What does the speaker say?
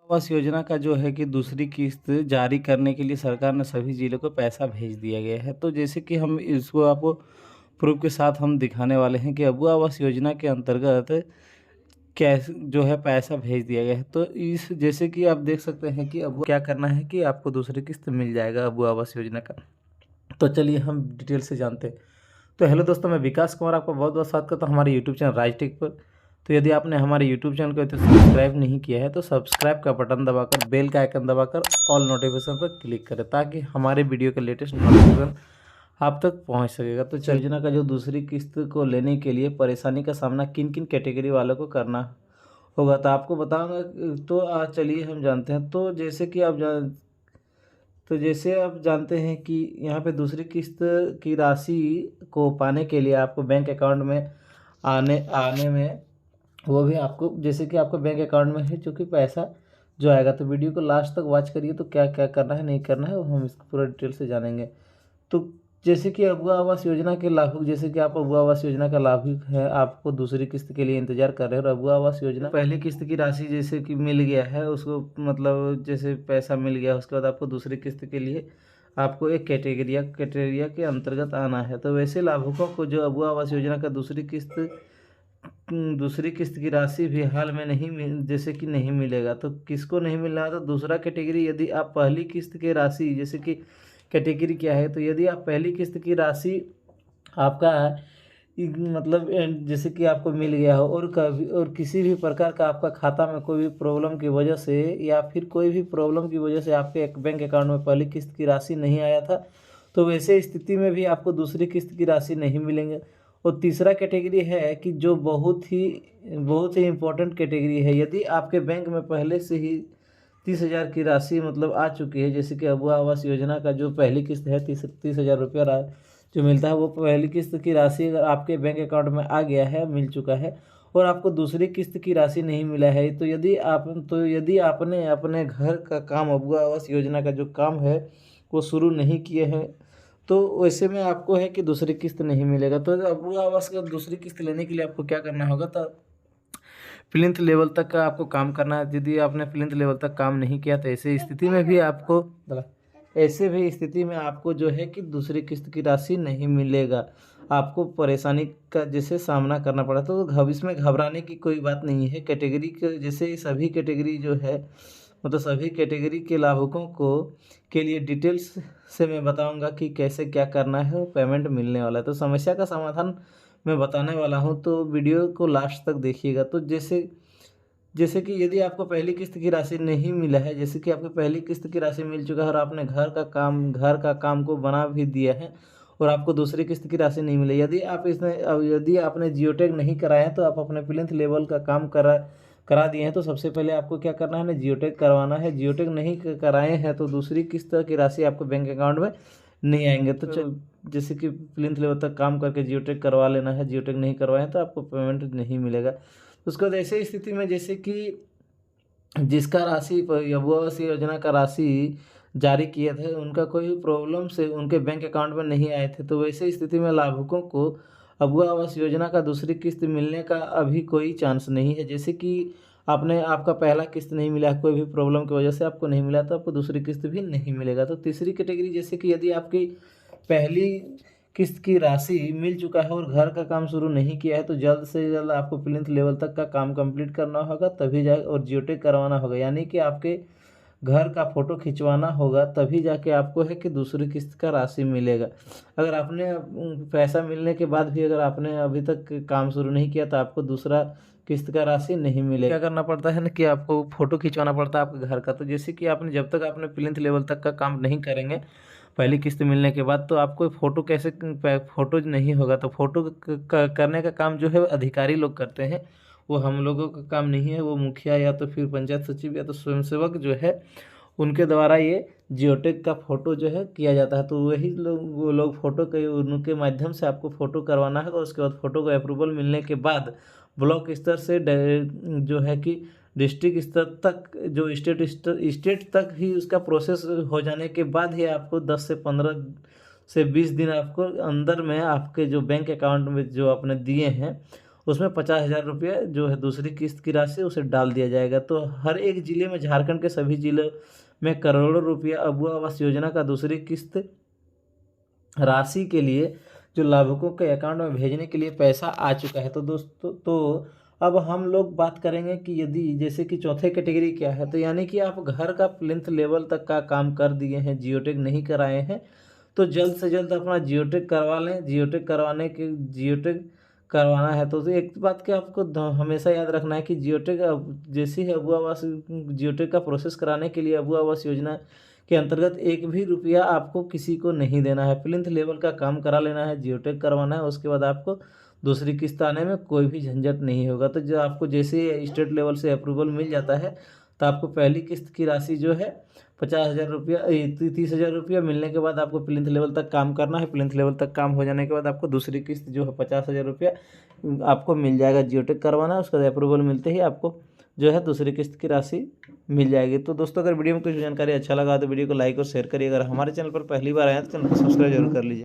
आवास योजना का जो है कि दूसरी किस्त जारी करने के लिए सरकार ने सभी ज़िलों को पैसा भेज दिया गया है। तो जैसे कि हम इसको आपको प्रूफ़ के साथ हम दिखाने वाले हैं कि अबू आवास योजना के अंतर्गत कैस जो है पैसा भेज दिया गया है। तो इस जैसे कि आप देख सकते हैं कि अब क्या करना है कि आपको दूसरी किस्त मिल जाएगा अबू आवास योजना का। तो चलिए हम डिटेल से जानते हैं। तो हेलो दोस्तों, मैं विकास कुमार आपका बहुत-बहुत स्वागत करता हूँ हमारे यूट्यूब चैनल राजटेक पर। तो यदि आपने हमारे यूट्यूब चैनल को अभी तक सब्सक्राइब नहीं किया है तो सब्सक्राइब का बटन दबाकर बेल का आइकन दबाकर ऑल नोटिफिकेशन पर क्लिक करें ताकि हमारे वीडियो के लेटेस्ट नोटिफिकेशन आप तक पहुंच सकेगा। तो योजना का जो दूसरी किस्त को लेने के लिए परेशानी का सामना किन किन कैटेगरी वालों को करना होगा तो आपको बताऊंगा। तो चलिए हम जानते हैं। तो जैसे आप जानते हैं कि यहाँ पे दूसरी किस्त की राशि को पाने के लिए आपको बैंक अकाउंट में आने आने में वो भी आपको जैसे कि आपको बैंक अकाउंट में है चूँकि पैसा जो आएगा। तो वीडियो को लास्ट तक वॉच करिए तो क्या क्या करना है नहीं करना है वो हम इसको पूरा डिटेल से जानेंगे। तो जैसे कि अबुआ आवास योजना के लाभुक, जैसे कि आप अबुआ आवास योजना का लाभुक है, आपको दूसरी किस्त के लिए इंतजार कर रहे हैं और अबुआ आवास योजना पहली किस्त की राशि जैसे कि मिल गया है उसको, मतलब जैसे पैसा मिल गया उसके बाद आपको दूसरी किस्त के लिए आपको एक कैटेगरिया के अंतर्गत आना है। तो वैसे लाभुकों को जो अबुआ आवास योजना का दूसरी किस्त की राशि भी हाल में नहीं मिल जैसे कि नहीं मिलेगा। तो किसको नहीं मिल रहा? तो दूसरा कैटेगरी, यदि आप पहली किस्त की राशि जैसे कि कैटेगरी क्या है, तो यदि आप पहली किस्त की राशि आपका मतलब जैसे कि आपको मिल गया हो और कभी और किसी भी प्रकार का आपका खाता में कोई भी प्रॉब्लम की वजह से या फिर कोई भी प्रॉब्लम की वजह से आपके एक बैंक अकाउंट में पहली किस्त की राशि नहीं आया था, तो वैसे स्थिति में भी आपको दूसरी किस्त की राशि नहीं मिलेंगे। और तीसरा कैटेगरी है कि जो बहुत ही इम्पोर्टेंट कैटेगरी है, यदि आपके बैंक में पहले से ही 30,000 की राशि मतलब आ चुकी है, जैसे कि अबुआ आवास योजना का जो पहली किस्त है 30,000 रुपया जो मिलता है, वो पहली किस्त की राशि अगर आपके बैंक अकाउंट में आ गया है, मिल चुका है और आपको दूसरी किस्त की राशि नहीं मिला है, तो यदि आपने अपने घर का काम अबुआ आवास योजना का जो काम है वो शुरू नहीं किए हैं, तो वैसे में आपको है कि दूसरी किस्त नहीं मिलेगा। तो अबुआ आवास का दूसरी किस्त लेने के लिए आपको क्या करना होगा? तो प्लिंथ लेवल तक का आपको काम करना है। यदि आपने प्लिंथ लेवल तक काम नहीं किया तो ऐसे भी स्थिति में आपको जो है कि दूसरी किस्त की राशि नहीं मिलेगा। आपको परेशानी का जैसे सामना करना पड़ा। तो इसमें घबराने की कोई बात नहीं है। कैटेगरी के जैसे सभी कैटेगरी जो है, मतलब सभी कैटेगरी के लाभुकों को के लिए डिटेल्स से मैं बताऊंगा कि कैसे क्या करना है और पेमेंट मिलने वाला है। तो समस्या का समाधान मैं बताने वाला हूं, तो वीडियो को लास्ट तक देखिएगा। तो जैसे जैसे कि यदि आपको पहली किस्त की राशि नहीं मिला है, जैसे कि आपको पहली किस्त की राशि मिल चुका है और आपने घर का काम को बना भी दिया है और आपको दूसरी किस्त की राशि नहीं मिली, यदि आपने जियोटेक नहीं कराया है तो आप अपने प्लिंथ लेवल का काम करा दिए हैं, तो सबसे पहले आपको क्या करना है ना, जियोटेक करवाना है। जियोटेक नहीं कराए हैं तो दूसरी किस्त की राशि आपको बैंक अकाउंट में नहीं आएंगे। तो जैसे कि प्लिंथ लेवल तक काम करके जियोटेक करवा लेना है। जियोटेक नहीं करवाए तो आपको पेमेंट नहीं मिलेगा। उसके बाद ऐसे स्थिति में जैसे कि जिसका राशि आवास योजना का राशि जारी किए थे उनका कोई भी प्रॉब्लम से उनके बैंक अकाउंट में नहीं आए थे, तो वैसे स्थिति में लाभुकों को अबुआ आवास योजना का दूसरी किस्त मिलने का अभी कोई चांस नहीं है। जैसे कि आपका पहला किस्त नहीं मिला, कोई भी प्रॉब्लम की वजह से आपको नहीं मिला, तो आपको दूसरी किस्त भी नहीं मिलेगा। तो तीसरी कैटेगरी, जैसे कि यदि आपकी पहली किस्त की राशि मिल चुका है और घर का काम शुरू नहीं किया है, तो जल्द से जल्द आपको प्लिंथ लेवल तक का काम कंप्लीट करना होगा तभी जा और जियोटेक करवाना होगा, यानी कि आपके घर का फ़ोटो खिंचवाना होगा, तभी जाके आपको है कि दूसरी किस्त का राशि मिलेगा। अगर आपने पैसा मिलने के बाद भी अगर आपने अभी तक काम शुरू नहीं किया तो आपको दूसरा किस्त का राशि नहीं मिलेगा। क्या करना पड़ता है ना कि आपको फ़ोटो खिंचवाना पड़ता है आपके घर का। तो जैसे कि आपने जब तक आपने प्लिंथ लेवल तक का काम नहीं करेंगे पहली किस्त मिलने के बाद, तो आपको फ़ोटो नहीं होगा। तो फ़ोटो करने का काम जो है अधिकारी लोग करते हैं, वो हम लोगों का काम नहीं है। वो मुखिया या तो फिर पंचायत सचिव या तो स्वयंसेवक जो है उनके द्वारा ये जियोटेक का फ़ोटो जो है किया जाता है। तो वो लोग फ़ोटो के उनके माध्यम से आपको फ़ोटो करवाना है। उसके बाद फ़ोटो को अप्रूवल मिलने के बाद ब्लॉक स्तर से जो है कि डिस्ट्रिक्ट स्तर तक, जो स्टेट तक ही उसका प्रोसेस हो जाने के बाद ही आपको 10 से 15 से 20 दिन आपको अंदर में आपके जो बैंक अकाउंट में जो आपने दिए हैं उसमें 50,000 रुपये जो है दूसरी किस्त की राशि उसे डाल दिया जाएगा। तो हर एक ज़िले में, झारखंड के सभी ज़िलों में करोड़ों रुपया अबुआ आवास योजना का दूसरी किस्त राशि के लिए जो लाभुकों के अकाउंट में भेजने के लिए पैसा आ चुका है। तो दोस्तों, तो अब हम लोग बात करेंगे कि यदि जैसे कि चौथे कैटेगरी क्या है, तो यानी कि आप घर का प्लिंथ लेवल तक का काम कर दिए हैं, जियोटेक नहीं कराए हैं, तो जल्द से जल्द अपना जियोटेक करवा लें। जियोटेक करवाना है तो एक बात कि आपको हमेशा याद रखना है कि जियोटेक जैसे ही अबुआ आवास जियोटेक का प्रोसेस कराने के लिए अबुआ आवास योजना के अंतर्गत एक भी रुपया आपको किसी को नहीं देना है। प्लिंथ लेवल का काम करा लेना है, जियोटेक करवाना है, उसके बाद आपको दूसरी किस्त आने में कोई भी झंझट नहीं होगा। तो जो आपको जैसे स्टेट लेवल से अप्रूवल मिल जाता है, तो आपको पहली किस्त की राशि जो है 50,000 रुपया 30,000 रुपया मिलने के बाद आपको प्लिंथ लेवल तक काम करना है। प्लिंथ लेवल तक काम हो जाने के बाद आपको दूसरी किस्त जो है 50,000 रुपया आपको मिल जाएगा। जियोटेक करवाना है, उसका अप्रूवल मिलते ही आपको जो है दूसरी किस्त की राशि मिल जाएगी। तो दोस्तों, अगर वीडियो में कुछ जानकारी अच्छा लगा तो वीडियो को लाइक और शेयर करिए। अगर हमारे चैनल पर पहली बार आए तो चैनल को सब्सक्राइब जरूर कर लीजिए।